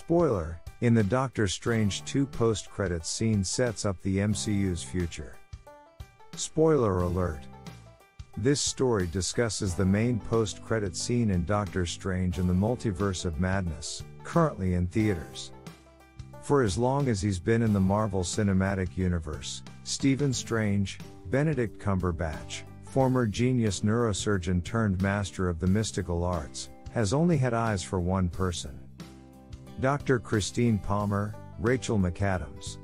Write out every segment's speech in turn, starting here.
Spoiler, in the Doctor Strange 2 post-credits scene sets up the MCU's future. Spoiler alert. This story discusses the main post-credit scene in Doctor Strange and the Multiverse of Madness, currently in theaters. For as long as he's been in the Marvel Cinematic Universe, Stephen Strange, Benedict Cumberbatch, former genius neurosurgeon turned master of the mystical arts, has only had eyes for one person. Dr. Christine Palmer, Rachel McAdams.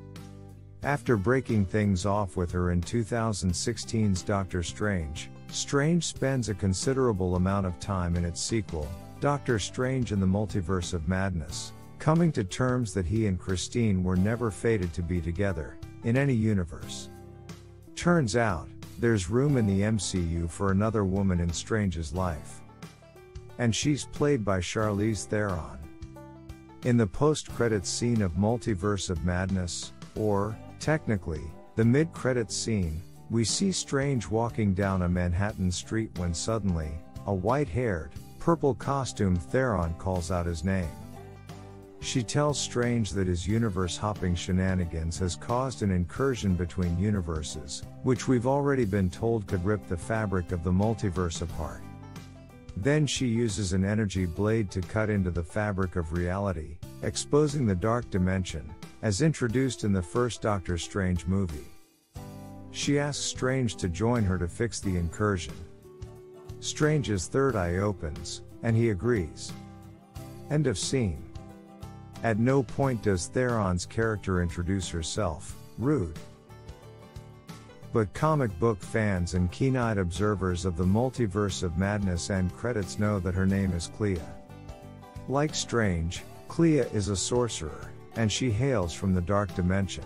After breaking things off with her in 2016's Doctor Strange, Strange spends a considerable amount of time in its sequel, Doctor Strange in the Multiverse of Madness, coming to terms that he and Christine were never fated to be together, in any universe. Turns out, there's room in the MCU for another woman in Strange's life. And she's played by Charlize Theron. In the post-credits scene of Multiverse of Madness, or, technically, the mid-credits scene, we see Strange walking down a Manhattan street when suddenly, a white-haired, purple-costumed Theron calls out his name. She tells Strange that his universe-hopping shenanigans has caused an incursion between universes, which we've already been told could rip the fabric of the multiverse apart. Then she uses an energy blade to cut into the fabric of reality, exposing the dark dimension, as introduced in the first Doctor Strange movie. She asks Strange to join her to fix the incursion. Strange's third eye opens, and he agrees. End of scene. At no point does Theron's character introduce herself, rude. But comic book fans and keen-eyed observers of the Multiverse of Madness end credits know that her name is Clea. Like Strange, Clea is a sorcerer, and she hails from the dark dimension.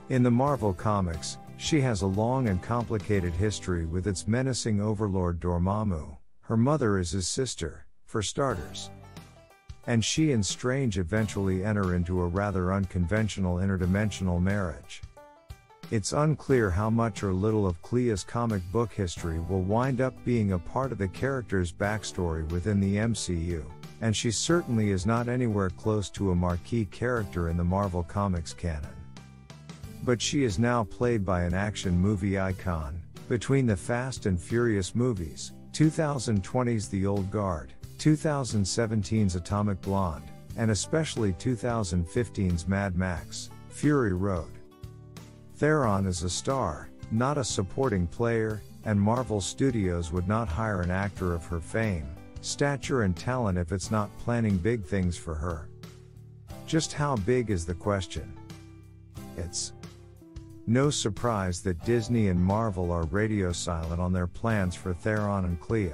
In the Marvel Comics, she has a long and complicated history with its menacing overlord Dormammu. Her mother is his sister, for starters. And she and Strange eventually enter into a rather unconventional interdimensional marriage. It's unclear how much or little of Clea's comic book history will wind up being a part of the character's backstory within the MCU, and she certainly is not anywhere close to a marquee character in the Marvel Comics canon. But she is now played by an action movie icon, between the Fast and Furious movies, 2020's The Old Guard, 2017's Atomic Blonde, and especially 2015's Mad Max, Fury Road. Theron is a star, not a supporting player, and Marvel Studios would not hire an actor of her fame, stature and talent if it's not planning big things for her. Just how big is the question? It's no surprise that Disney and Marvel are radio silent on their plans for Theron and Clea.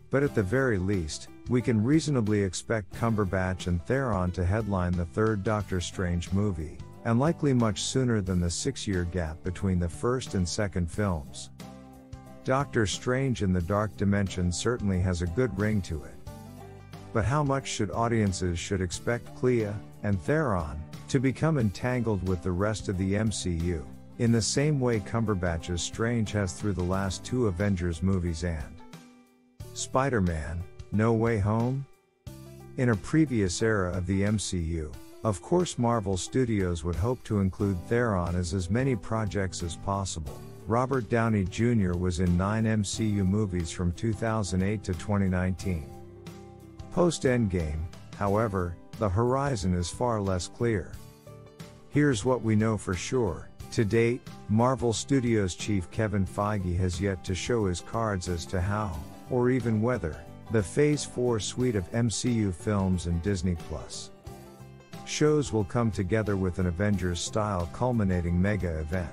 But at the very least, we can reasonably expect Cumberbatch and Theron to headline the third Doctor Strange movie, and likely much sooner than the 6-year gap between the first and second films. Doctor Strange in the Dark Dimension certainly has a good ring to it. But how much should audiences expect Clea and Theron to become entangled with the rest of the MCU, in the same way Cumberbatch's Strange has through the last 2 Avengers movies and Spider-Man: No Way Home? In a previous era of the MCU, of course Marvel Studios would hope to include Theron as many projects as possible. Robert Downey Jr. was in 9 MCU movies from 2008 to 2019. Post-Endgame, however, the horizon is far less clear. Here's what we know for sure. To date, Marvel Studios chief Kevin Feige has yet to show his cards as to how, or even whether, the Phase 4 suite of MCU films and Disney Plus shows will come together with an Avengers-style culminating mega event.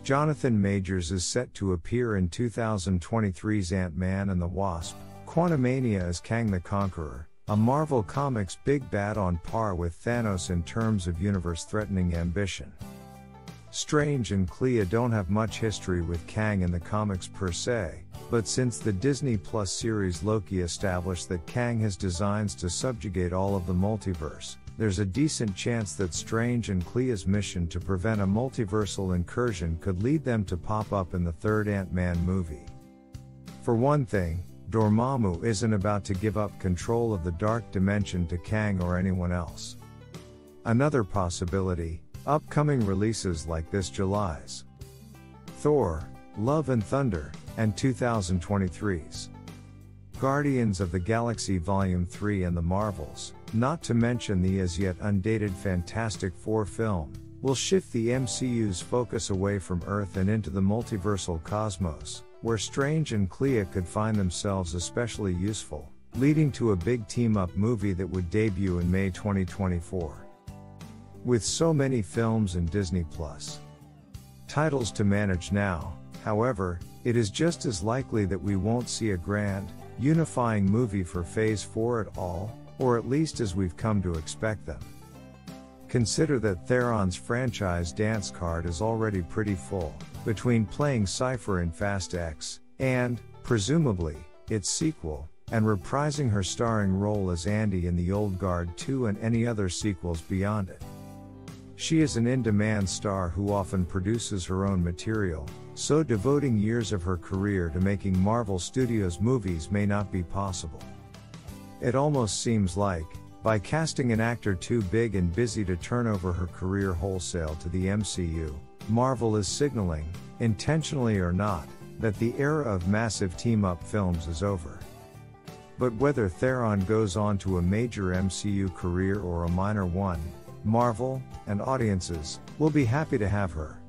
Jonathan Majors is set to appear in 2023's Ant-Man and the Wasp: Quantumania as Kang the Conqueror, a Marvel Comics big bad on par with Thanos in terms of universe-threatening ambition. Strange and Clea don't have much history with Kang in the comics per se, but since the Disney Plus series Loki established that Kang has designs to subjugate all of the multiverse, there's a decent chance that Strange and Clea's mission to prevent a multiversal incursion could lead them to pop up in the third Ant-Man movie. For one thing, Dormammu isn't about to give up control of the dark dimension to Kang or anyone else. Another possibility, upcoming releases like this July's Thor, Love and Thunder, and 2023's Guardians of the Galaxy Volume 3 and the Marvels, not to mention the as yet undated Fantastic Four film, will shift the MCU's focus away from Earth and into the multiversal cosmos, where Strange and Clea could find themselves especially useful, leading to a big team-up movie that would debut in May 2024. With so many films and Disney Plus titles to manage now, however, it is just as likely that we won't see a grand, unifying movie for Phase 4 at all, or at least as we've come to expect them. Consider that Theron's franchise dance card is already pretty full, between playing Cypher in Fast X, and, presumably, its sequel, and reprising her starring role as Andy in The Old Guard 2 and any other sequels beyond it. She is an in-demand star who often produces her own material, so devoting years of her career to making Marvel Studios movies may not be possible. It almost seems like, by casting an actor too big and busy to turn over her career wholesale to the MCU, Marvel is signaling, intentionally or not, that the era of massive team-up films is over. But whether Theron goes on to a major MCU career or a minor one, Marvel, and audiences, will be happy to have her.